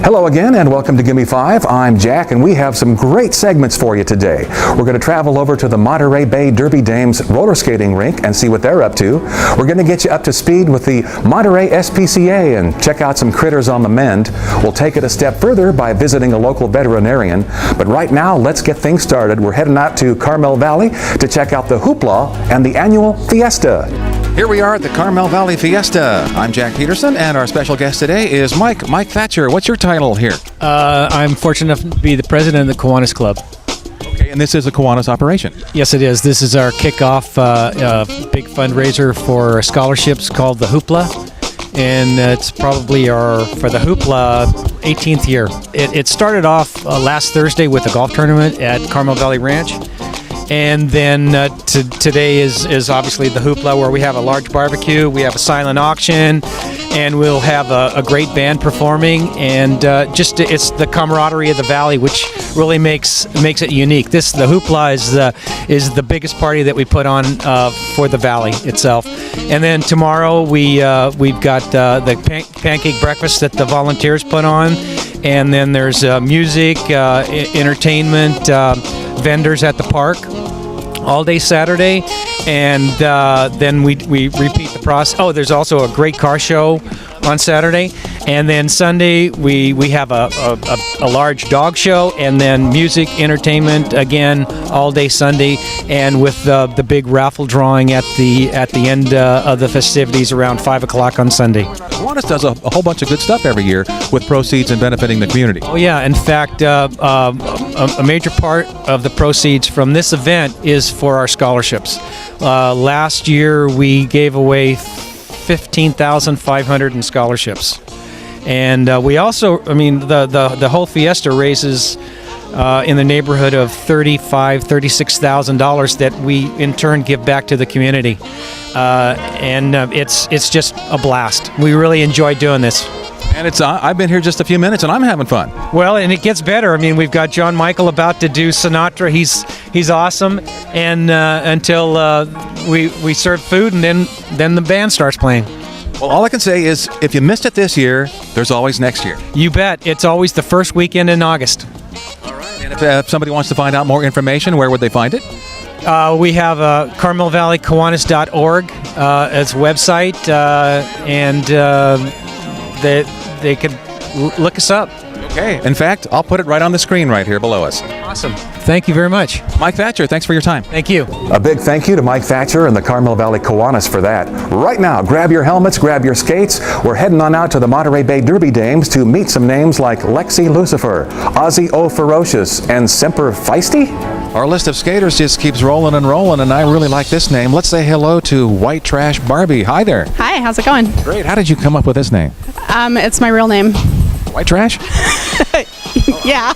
Hello again and welcome to Gimme 5. I'm Jack and we have some great segments for you today. We're going to travel over to the Monterey Bay Derby Dames roller skating rink and see what they're up to. We're going to get you up to speed with the Monterey SPCA and check out some critters on the mend. We'll take it a step further by visiting a local veterinarian. But right now, let's get things started. We're heading out to Carmel Valley to check out the hoopla and the annual Fiesta. Here we are at the Carmel Valley Fiesta. I'm Jack Peterson, and our special guest today is Mike Thatcher. What's your title here? I'm fortunate enough to be the president of the Kiwanis Club. Okay, and this is a Kiwanis operation? Yes, it is. This is our kickoff big fundraiser for scholarships called the Hoopla, and it's probably for the Hoopla 18th year. It started off last Thursday with a golf tournament at Carmel Valley Ranch. And then today is obviously the Hoopla, where we have a large barbecue, we have a silent auction, and we'll have a great band performing. And it's the camaraderie of the valley, which really makes it unique. The Hoopla is the biggest party that we put on for the valley itself. And then tomorrow we've got the pancake breakfast that the volunteers put on, and then there's music, entertainment, vendors at the park all day Saturday, and then we repeat the process. Oh, there's also a great car show on Saturday, and then Sunday we have a large dog show, and then music, entertainment again all day Sunday, and with the big raffle drawing at the end of the festivities around 5 o'clock on Sunday. Kiwanis does a whole bunch of good stuff every year with proceeds and benefiting the community. Oh yeah, in fact, a major part of the proceeds from this event is for our scholarships. Last year we gave away $15,500 in scholarships, and we also, the whole Fiesta raises in the neighborhood of $36,000 that we in turn give back to the community, and it's just a blast. We really enjoy doing this. And I've been here just a few minutes and I'm having fun. Well, and it gets better. We've got John Michael about to do Sinatra. He's awesome. And until we serve food, and then the band starts playing. Well, all I can say is if you missed it this year, there's always next year. You bet. It's always the first weekend in August. All right. And if somebody wants to find out more information, where would they find it? We have carmelvalleykiwanis.org as a website, and they can look us up. Okay. In fact, I'll put it right on the screen right here below us. Awesome. Thank you very much. Mike Thatcher, thanks for your time. Thank you. A big thank you to Mike Thatcher and the Carmel Valley Kiwanis for that. Right now, grab your helmets, grab your skates. We're heading on out to the Monterey Bay Derby Dames to meet some names like Lexi Lucifer, Ozzy O Ferocious, and Semper Feisty. Our list of skaters just keeps rolling and rolling, and I really like this name. Let's say hello to White Trash Barbie. Hi there. Hi, how's it going? Great. How did you come up with this name? It's my real name. White Trash? Yeah.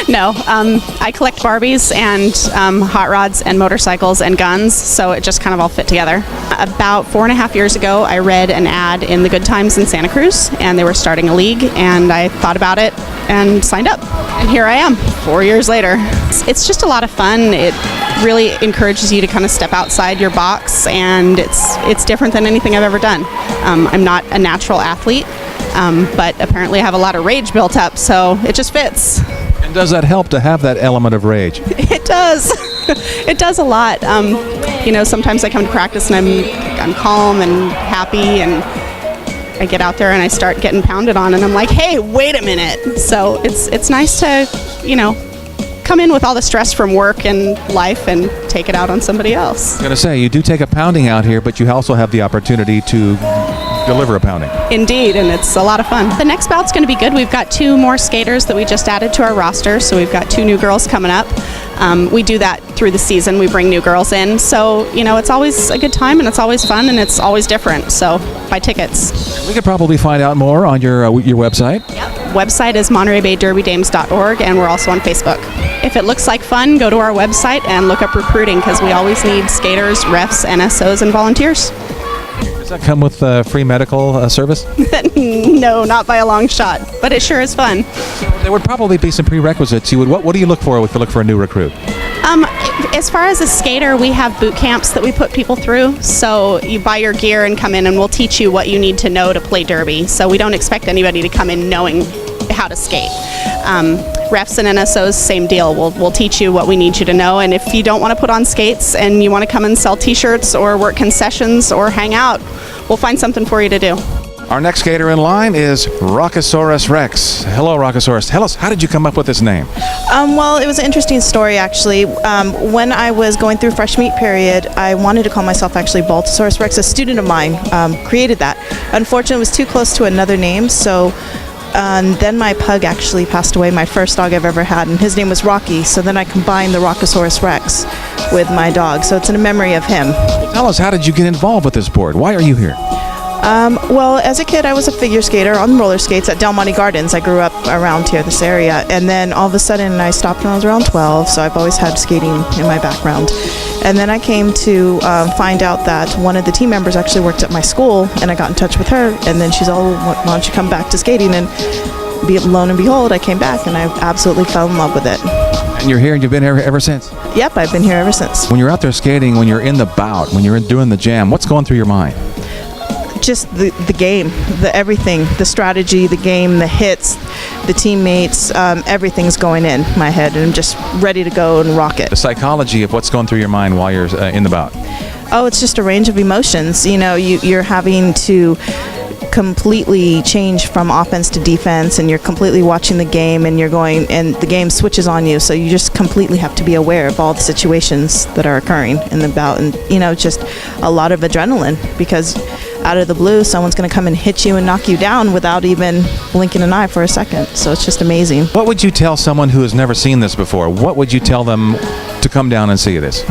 No, I collect Barbies and hot rods and motorcycles and guns, so it just kind of all fit together. About 4.5 years ago, I read an ad in the Good Times in Santa Cruz, and they were starting a league, and I thought about it and signed up. And here I am, 4 years later. It's just a lot of fun. It really encourages you to kind of step outside your box, and it's different than anything I've ever done. I'm not a natural athlete, but apparently I have a lot of rage built up, so it just fits. And does that help to have that element of rage? It does. It does a lot. Sometimes I come to practice and I'm calm and happy, and I get out there and I start getting pounded on, and I'm like, hey, wait a minute. So it's nice to, come in with all the stress from work and life and take it out on somebody else. I was going to say, you do take a pounding out here, but you also have the opportunity to deliver a pounding. Indeed, and it's a lot of fun. The next bout's going to be good. We've got 2 more skaters that we just added to our roster, so we've got 2 new girls coming up. We do that through the season. We bring new girls in, so it's always a good time, and it's always fun, and it's always different. So buy tickets. We could probably find out more on your website. Yep. Website is montereybayderbydames.org, and we're also on Facebook. If it looks like fun, go to our website and look up recruiting, because we always need skaters, refs, NSOs, and volunteers. Does that come with free medical service? No, not by a long shot, but it sure is fun. So there would probably be some prerequisites. What do you look for if you look for a new recruit? As far as a skater, we have boot camps that we put people through. So you buy your gear and come in, and we'll teach you what you need to know to play derby. So we don't expect anybody to come in knowing how to skate. Refs and NSOs, same deal. We'll teach you what we need you to know, and if you don't want to put on skates and you want to come and sell t-shirts or work concessions or hang out, we'll find something for you to do. Our next skater in line is Rockosaurus Rex. Hello, Rockosaurus. Tell us, how did you come up with this name? Well, it was an interesting story, actually. When I was going through fresh meat period, I wanted to call myself actually Baltosaurus Rex. A student of mine created that. Unfortunately, it was too close to another name, so then my pug actually passed away, my first dog I've ever had, and his name was Rocky. So then I combined the Rockosaurus Rex with my dog, so it's in memory of him. Tell us, how did you get involved with this sport? Why are you here? Well, as a kid, I was a figure skater on roller skates at Del Monte Gardens. I grew up around here, this area, and then all of a sudden I stopped when I was around 12, so I've always had skating in my background. And then I came to find out that one of the team members actually worked at my school, and I got in touch with her, and then she's all, why don't you come back to skating? And lo and behold, I came back, and I absolutely fell in love with it. And you're here, and you've been here ever since? Yep, I've been here ever since. When you're out there skating, when you're in the bout, when you're doing the jam, what's going through your mind? Just the game, the everything, the strategy, the game, the hits, the teammates, everything's going in my head, and I'm just ready to go and rock it. The psychology of what's going through your mind while you're in the bout. Oh, it's just a range of emotions. You know, you're having to completely change from offense to defense, and you're completely watching the game, and you're going, and the game switches on you, so you just completely have to be aware of all the situations that are occurring in the bout, and just a lot of adrenaline, because out of the blue someone's going to come and hit you and knock you down without even blinking an eye for a second. So it's just amazing. What would you tell someone who has never seen this before? What would you tell them to come down and see this?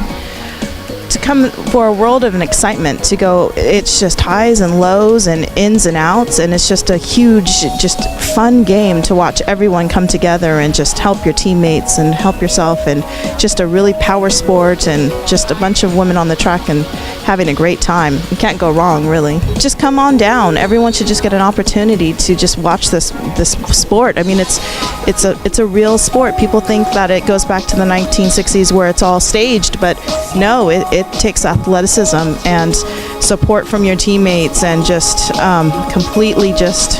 To come for a world of an excitement, to go, it's just highs and lows and ins and outs, and it's just a huge, just fun game to watch everyone come together and just help your teammates and help yourself, and just a really power sport, and just a bunch of women on the track and having a great time. You can't go wrong, really. Just come on down. Everyone should just get an opportunity to just watch this sport. I mean, it's a real sport. People think that it goes back to the 1960s where it's all staged, but no, it takes athleticism and support from your teammates, and just completely just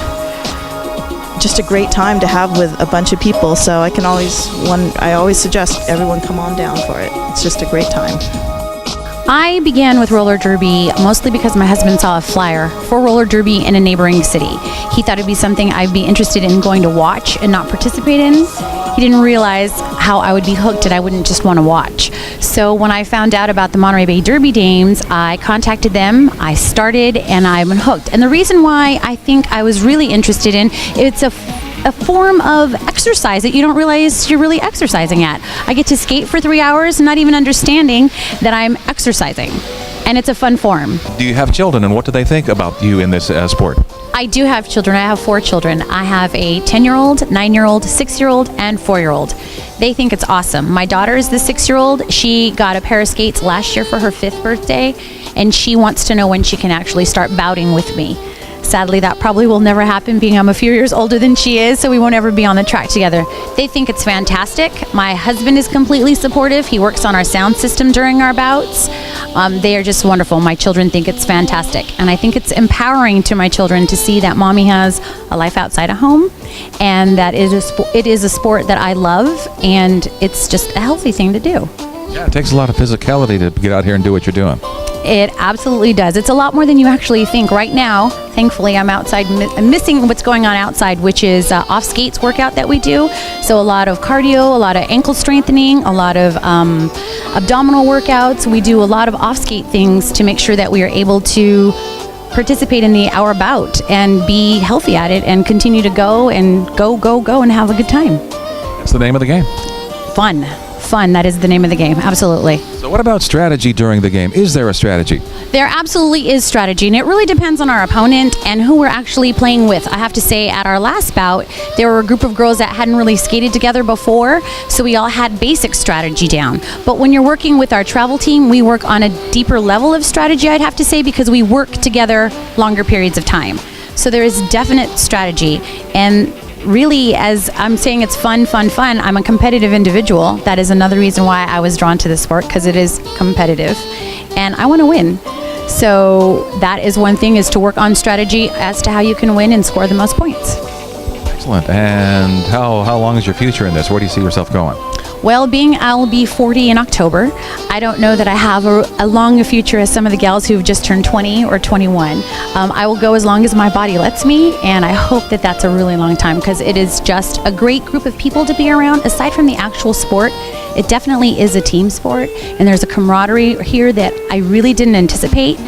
a great time to have with a bunch of people. So I always suggest everyone come on down for it. It's just a great time. I began with roller derby mostly because my husband saw a flyer for roller derby in a neighboring city. He thought it'd be something I'd be interested in going to watch and not participate in. He didn't realize how I would be hooked and I wouldn't just want to watch. So when I found out about the Monterey Bay Derby Dames, I contacted them, I started, and I've been hooked. And the reason why I think I was really interested in, it's a form of exercise that you don't realize you're really exercising at. I get to skate for 3 hours, not even understanding that I'm exercising. And it's a fun form. Do you have children, and what do they think about you in this sport? I do have children. I have 4 children. I have a 10-year-old, 9-year-old, 6-year-old, and 4-year-old. They think it's awesome. My daughter is the 6-year-old. She got a pair of skates last year for her 5th birthday, and she wants to know when she can actually start bouting with me. Sadly, that probably will never happen, being I'm a few years older than she is, so we won't ever be on the track together. They think it's fantastic. My husband is completely supportive. He works on our sound system during our bouts. They are just wonderful. My children think it's fantastic. And I think it's empowering to my children to see that mommy has a life outside of home, and that it is a sport that I love, and it's just a healthy thing to do. Yeah, it takes a lot of physicality to get out here and do what you're doing. It absolutely does. It's a lot more than you actually think. Right now, thankfully, I'm outside missing what's going on outside, which is off skates workout that we do. So a lot of cardio, a lot of ankle strengthening, a lot of abdominal workouts. We do a lot of off skate things to make sure that we are able to participate in our bout and be healthy at it and continue to go and go and have a good time. That's the name of the game. Fun, that is the name of the game, absolutely. So what about strategy during the game? Is there a strategy? There absolutely is strategy, and it really depends on our opponent and who we're actually playing with. I have to say, at our last bout, there were a group of girls that hadn't really skated together before, so we all had basic strategy down. But when you're working with our travel team, we work on a deeper level of strategy, I'd have to say, because we work together longer periods of time. So there is definite strategy, and really, as I'm saying, it's fun. I'm a competitive individual. That is another reason why I was drawn to this sport, because it is competitive and I want to win. So that is one thing, is to work on strategy as to how you can win and score the most points. Excellent. And how long is your future in this? Where do you see yourself going? Well, being I'll be 40 in October, I don't know that I have a long future as some of the gals who've just turned 20 or 21. I will go as long as my body lets me, and I hope that that's a really long time, because it is just a great group of people to be around. Aside from the actual sport, it definitely is a team sport, and there's a camaraderie here that I really didn't anticipate.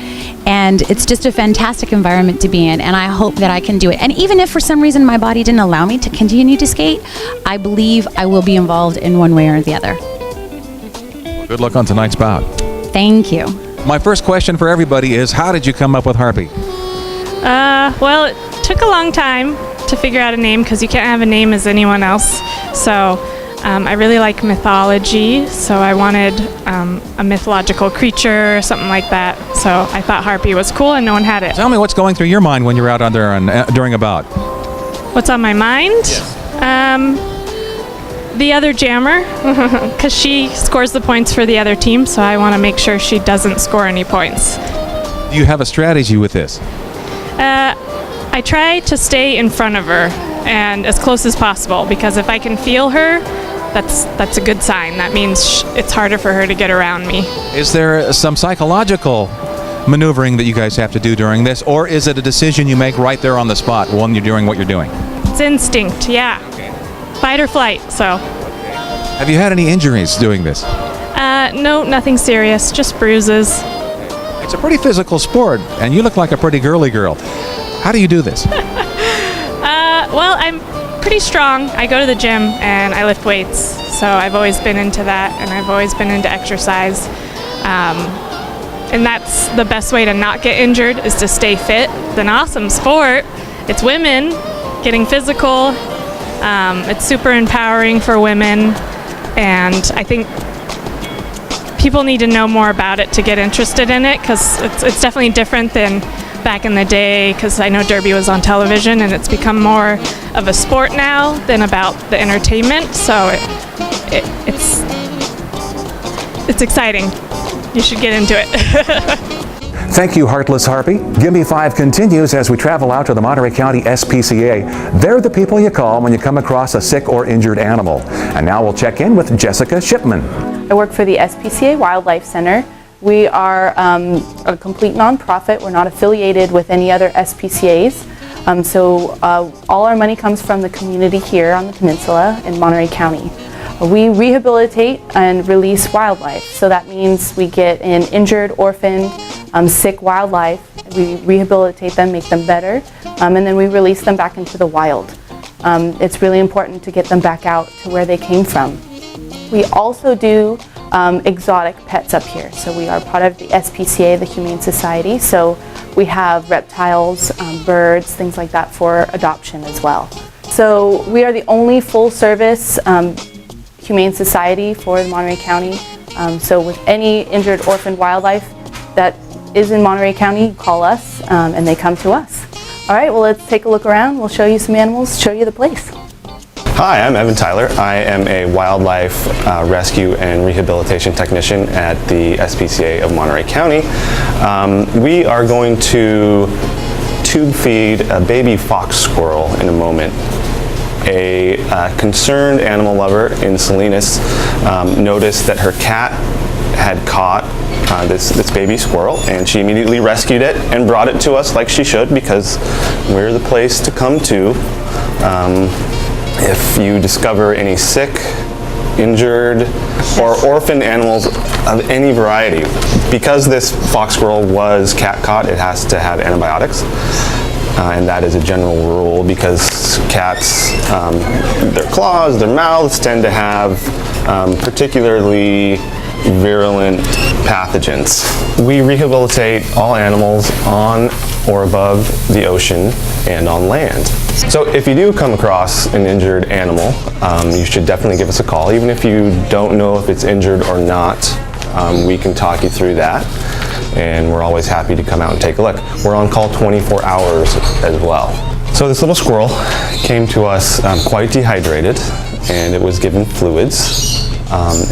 And it's just a fantastic environment to be in, and I hope that I can do it. And even if for some reason my body didn't allow me to continue to skate, I believe I will be involved in one way or the other. Well, good luck on tonight's bout. Thank you. My first question for everybody is, how did you come up with Harpy? Well, it took a long time to figure out a name, because you can't have a name as anyone else. So I really like mythology, so I wanted a mythological creature or something like that. So I thought Harpy was cool, and no one had it. Tell me what's going through your mind when you're out on there during a bout. What's on my mind? Yes. The other jammer, because she scores the points for the other team, so I want to make sure she doesn't score any points. Do you have a strategy with this? I try to stay in front of her and as close as possible, because if I can feel her, that's a good sign. That means it's harder for her to get around me. Is there some psychological maneuvering that you guys have to do during this, or is it a decision you make right there on the spot when you're doing what you're doing? It's instinct, yeah. Fight or flight, so. Have you had any injuries doing this? No, nothing serious, just bruises. It's a pretty physical sport, and you look like a pretty girly girl. How do you do this? Well, I'm pretty strong. I go to the gym and I lift weights, so I've always been into that, and I've always been into exercise. And that's the best way to not get injured, is to stay fit. It's an awesome sport. It's women getting physical. It's super empowering for women, and I think people need to know more about it to get interested in it, because it's definitely different than back in the day, because I know Derby was on television, and it's become more of a sport now than about the entertainment, so it's exciting. You should get into it. Thank you, Heartless Harpy. Gimme 5 continues as we travel out to the Monterey County SPCA. They're the people you call when you come across a sick or injured animal. And now we'll check in with Jessica Shipman. I work for the SPCA Wildlife Center. We are a complete nonprofit. We're not affiliated with any other SPCAs. So all our money comes from the community here on the peninsula in Monterey County. We rehabilitate and release wildlife. So that means we get in injured, orphaned, sick wildlife. We rehabilitate them, make them better, and then we release them back into the wild. It's really important to get them back out to where they came from. We also do exotic pets up here. So we are part of the SPCA, the Humane Society. So we have reptiles, birds, things like that for adoption as well. So we are the only full-service Humane Society for Monterey County. So with any injured orphaned wildlife that is in Monterey County, call us and they come to us. All right, well, let's take a look around. We'll show you some animals, show you the place. Hi, I'm Evan Tyler. I am a wildlife rescue and rehabilitation technician at the SPCA of Monterey County. We are going to tube feed a baby fox squirrel in a moment. A concerned animal lover in Salinas noticed that her cat had caught this baby squirrel, and she immediately rescued it and brought it to us like she should, because we're the place to come to if you discover any sick, injured, or orphaned animals of any variety. Because this fox squirrel was cat caught, it has to have antibiotics. And that is a general rule, because cats, their claws, their mouths tend to have particularly virulent pathogens. We rehabilitate all animals on or above the ocean and on land. So if you do come across an injured animal, you should definitely give us a call. Even if you don't know if it's injured or not, we can talk you through that. And we're always happy to come out and take a look. We're on call 24 hours as well. So this little squirrel came to us quite dehydrated, and it was given fluids,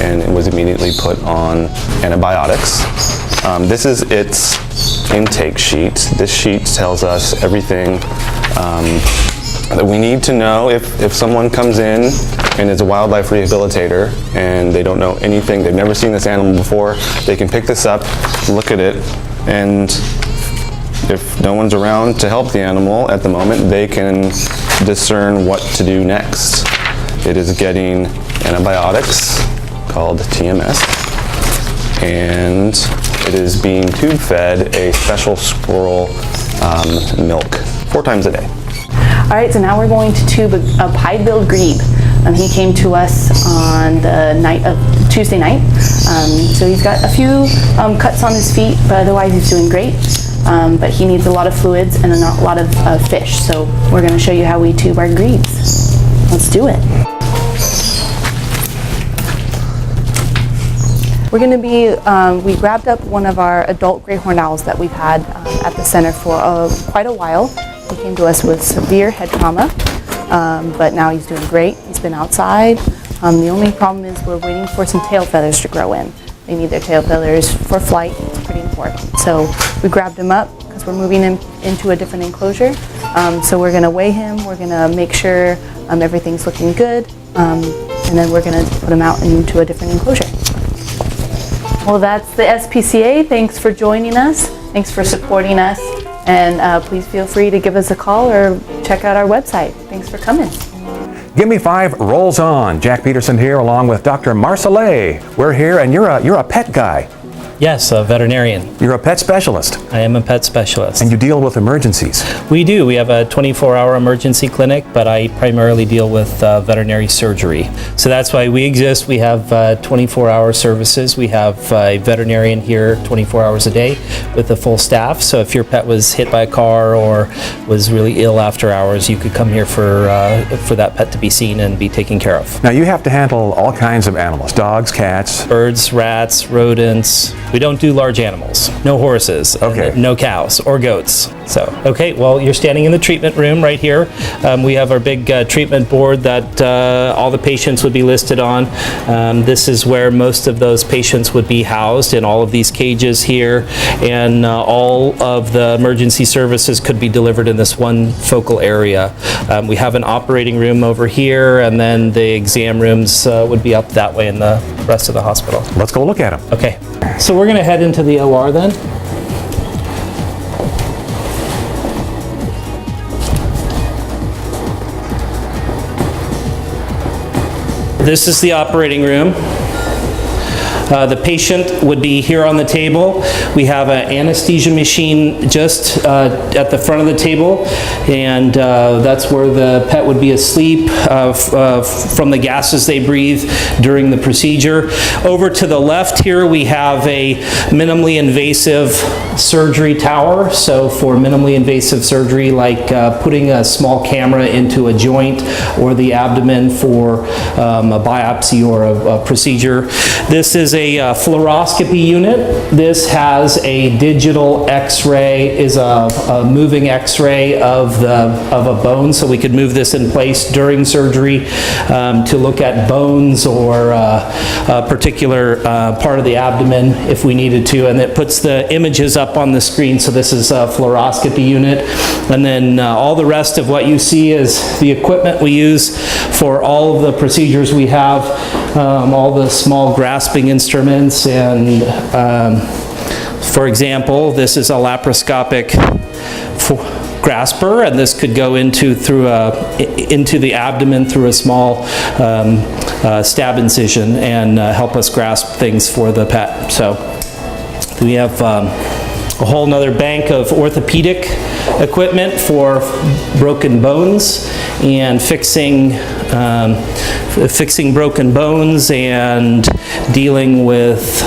and it was immediately put on antibiotics. This is its intake sheet. This sheet tells us everything We need to know if someone comes in and is a wildlife rehabilitator and they don't know anything, they've never seen this animal before, they can pick this up, look at it, and if no one's around to help the animal at the moment, they can discern what to do next. It is getting antibiotics called TMS, and it is being tube fed a special squirrel milk 4 times a day. All right, so now we're going to tube a pied-billed grebe. He came to us on the night of Tuesday night. So he's got a few cuts on his feet, but otherwise he's doing great. But he needs a lot of fluids and a lot of fish. So we're going to show you how we tube our grebes. Let's do it. We're going to be, we grabbed up one of our adult gray horned owls that we've had at the center for quite a while. He came to us with severe head trauma, but now he's doing great. He's been outside. The only problem is we're waiting for some tail feathers to grow in. They need their tail feathers for flight. It's pretty important. So we grabbed him up because we're moving him into a different enclosure. So we're going to weigh him. We're going to make sure everything's looking good. And then we're going to put him out into a different enclosure. Well, that's the SPCA. Thanks for joining us. Thanks for supporting us. And please feel free to give us a call or check out our website. Thanks for coming. Gimme 5 rolls on. Jack Peterson here along with Dr. Marcellet. We're here and you're a pet guy. Yes, a veterinarian. You're a pet specialist. I am a pet specialist. And you deal with emergencies. We do. We have a 24-hour emergency clinic, but I primarily deal with veterinary surgery. So that's why we exist. We have 24-hour services. We have a veterinarian here 24 hours a day with a full staff. So if your pet was hit by a car or was really ill after hours, you could come here for that pet to be seen and be taken care of. Now you have to handle all kinds of animals, dogs, cats. Birds, rats, rodents. We don't do large animals. No horses. Okay. No cows or goats. So, okay, well, you're standing in the treatment room right here. We have our big treatment board that all the patients would be listed on. This is where most of those patients would be housed in all of these cages here, and all of the emergency services could be delivered in this one focal area. We have an operating room over here, and then the exam rooms would be up that way in the rest of the hospital. Let's go look at them. Okay, so we're going to head into the OR then. This is the operating room. The patient would be here on the table. We have an anesthesia machine just at the front of the table, and that's where the pet would be asleep from the gases they breathe during the procedure. Over to the left here we have a minimally invasive surgery tower. So for minimally invasive surgery, like putting a small camera into a joint or the abdomen for a biopsy or a procedure. This is a fluoroscopy unit. This has a digital x-ray, is a moving x-ray of a bone, so we could move this in place during surgery to look at bones or a particular part of the abdomen if we needed to, and it puts the images up on the screen. So this is a fluoroscopy unit, and then all the rest of what you see is the equipment we use for all of the procedures we have, all the small grasping instruments, and for example, this is a laparoscopic grasper, and this could go into the abdomen through a small stab incision and help us grasp things for the pet. So we have a whole nother bank of orthopedic equipment for broken bones and fixing broken bones and dealing with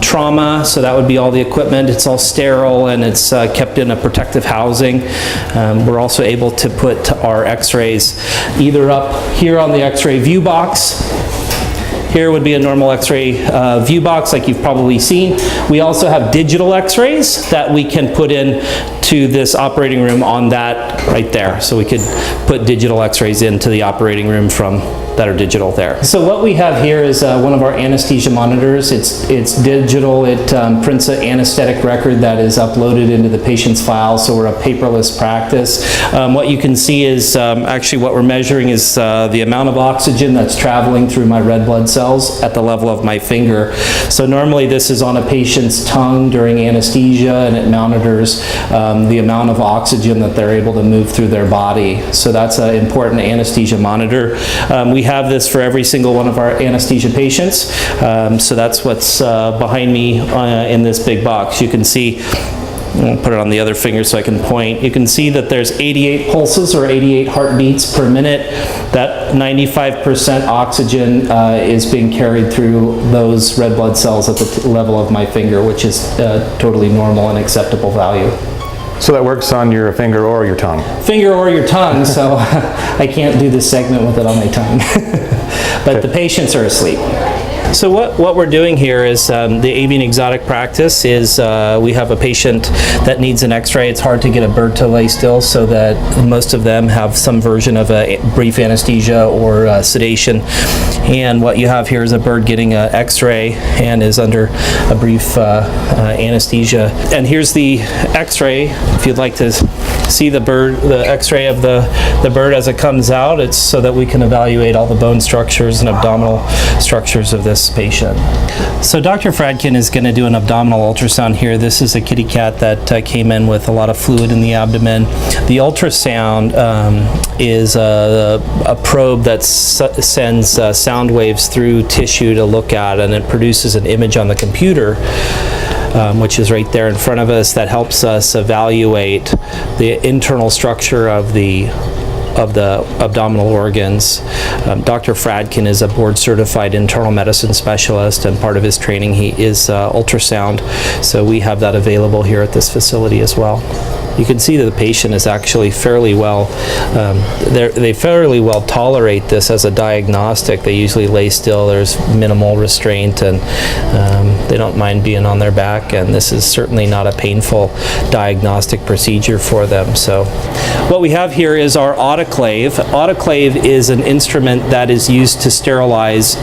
trauma. So that would be all the equipment. It's all sterile and it's kept in a protective housing. We're also able to put our x-rays either up here on the x-ray view box. Here would be a normal x-ray view box like you've probably seen. We also have digital x-rays that we can put in to this operating room on that right there. So we could put digital x-rays into the operating room from that are digital there. So what we have here is one of our anesthesia monitors. It's digital. It prints an anesthetic record that is uploaded into the patient's file, so we're a paperless practice. What you can see is actually what we're measuring is the amount of oxygen that's traveling through my red blood cells at the level of my finger. So normally this is on a patient's tongue during anesthesia, and it monitors the amount of oxygen that they're able to move through their body. So that's an important anesthesia monitor. We have this for every single one of our anesthesia patients. So that's what's behind me in this big box. You can see, I'll put it on the other finger so I can point. You can see that there's 88 pulses or 88 heartbeats per minute. That 95% oxygen is being carried through those red blood cells at the level of my finger, which is totally normal and acceptable value. So that works on your finger or your tongue? Finger or your tongue, so I can't do this segment with it on my tongue. But the patients are asleep. So what we're doing here is the avian exotic practice is we have a patient that needs an x-ray. It's hard to get a bird to lay still, so that most of them have some version of a brief anesthesia or sedation. And what you have here is a bird getting an x-ray and is under a brief anesthesia. And here's the x-ray. If you'd like to see the bird, the x-ray of the bird as it comes out, it's so that we can evaluate all the bone structures and abdominal structures of this patient. So Dr. Fradkin is going to do an abdominal ultrasound here. This is a kitty cat that came in with a lot of fluid in the abdomen. The ultrasound is a probe that sends sound waves through tissue to look at, and it produces an image on the computer, which is right there in front of us, that helps us evaluate the internal structure of the abdominal organs. Dr. Fradkin is a board-certified internal medicine specialist, and part of his training is ultrasound. So we have that available here at this facility as well. You can see that the patient is actually fairly well, they fairly well tolerate this as a diagnostic. They usually lay still, there's minimal restraint, and they don't mind being on their back, and this is certainly not a painful diagnostic procedure for them. So what we have here is our autoclave. Autoclave is an instrument that is used to sterilize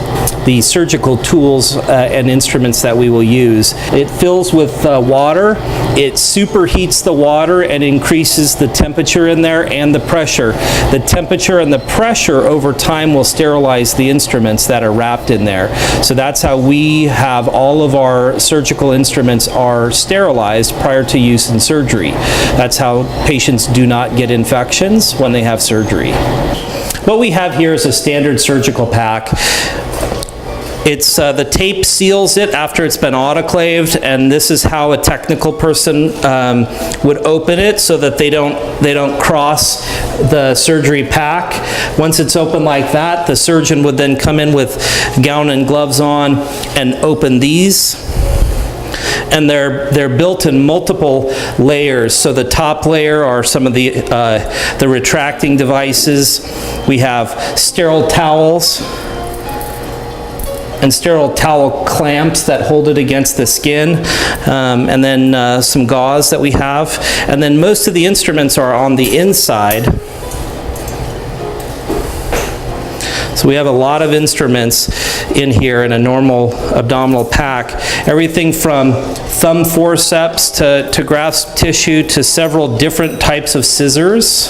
the surgical tools and instruments that we will use. It fills with water, it superheats the water and increases the temperature in there and the pressure. The temperature and the pressure over time will sterilize the instruments that are wrapped in there. So that's how we have all of our surgical instruments are sterilized prior to use in surgery. That's how patients do not get infections when they have surgery. What we have here is a standard surgical pack. It's the tape seals it after it's been autoclaved, and this is how a technical person would open it so that they don't cross the surgery pack. Once it's open like that, the surgeon would then come in with gown and gloves on and open these. And they're built in multiple layers. So the top layer are some of the retracting devices. We have sterile towels and sterile towel clamps that hold it against the skin, and then some gauze that we have. And then most of the instruments are on the inside. So we have a lot of instruments in here in a normal abdominal pack. Everything from thumb forceps to grasp tissue to several different types of scissors.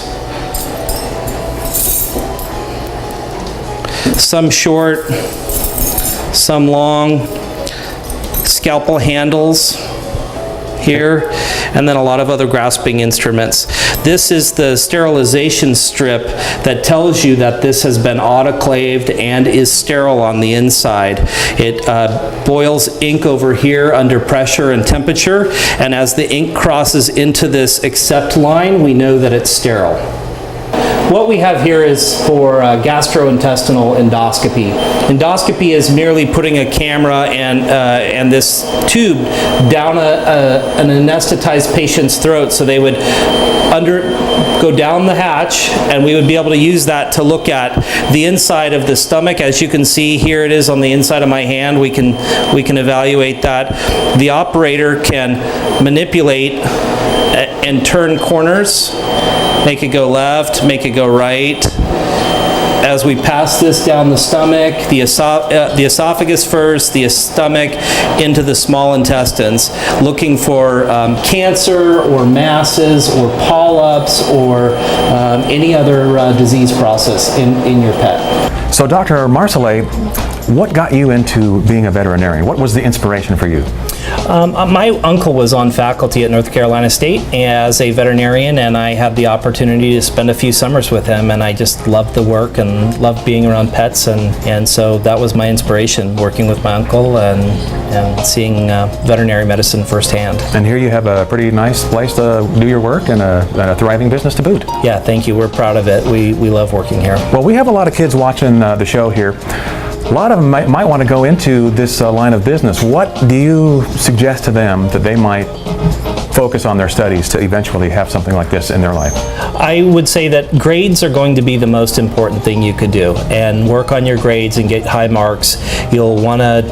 Some short, some long, scalpel handles here, and then a lot of other grasping instruments. This is the sterilization strip that tells you that this has been autoclaved and is sterile on the inside. It boils ink over here under pressure and temperature, and as the ink crosses into this accept line, we know that it's sterile. What we have here is for gastrointestinal endoscopy. Endoscopy is merely putting a camera and this tube down an anesthetized patient's throat, so they would go down the hatch, and we would be able to use that to look at the inside of the stomach. As you can see, here it is on the inside of my hand. We can evaluate that. The operator can manipulate and turn corners, make it go left, make it go right. as we pass this down the stomach, the esophagus first, the stomach into the small intestines, looking for cancer or masses or polyps or any other disease process in your pet. So Dr. Marcellet, what got you into being a veterinarian? What was the inspiration for you? My uncle was on faculty at North Carolina State as a veterinarian, and I had the opportunity to spend a few summers with him, and I just loved the work and loved being around pets, and so that was my inspiration, working with my uncle and seeing veterinary medicine firsthand. And here you have a pretty nice place to do your work and a thriving business to boot. Yeah, thank you. We're proud of it. We love working here. Well, we have a lot of kids watching the show here. A lot of them might want to go into this line of business. What do you suggest to them that they might focus on their studies to eventually have something like this in their life? I would say that grades are going to be the most important thing you could do, and work on your grades and get high marks. You'll want to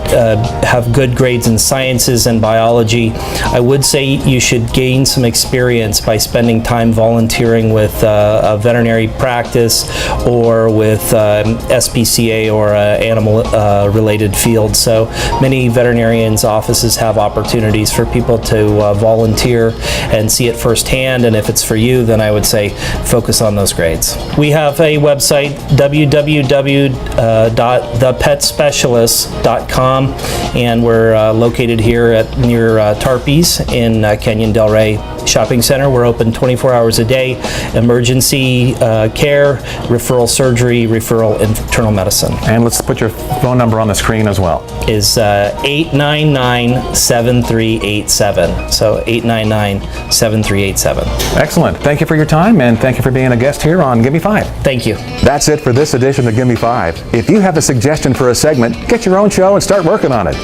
have good grades in sciences and biology. I would say you should gain some experience by spending time volunteering with a veterinary practice or with SPCA or animal related field. So many veterinarians' offices have opportunities for people to volunteer and see it firsthand, and if it's for you, then I would say focus on those grades. We have a website, www.thepetspecialist.com, and we're located here near Tarpey's in Canyon Del Rey Shopping Center. We're open 24 hours a day, emergency care, referral surgery, referral internal medicine. And let's put your phone number on the screen as well. Is 899-7387. So 899-7387. Excellent. Thank you for your time, and thank you for being a guest here on Gimme 5. Thank you. That's it for this edition of Gimme 5. If you have a suggestion for a segment, get your own show and start working on it.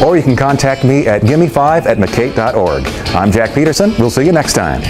Or you can contact me at gimme5@mccate.org. I'm Jack Peterson. We'll see you next time.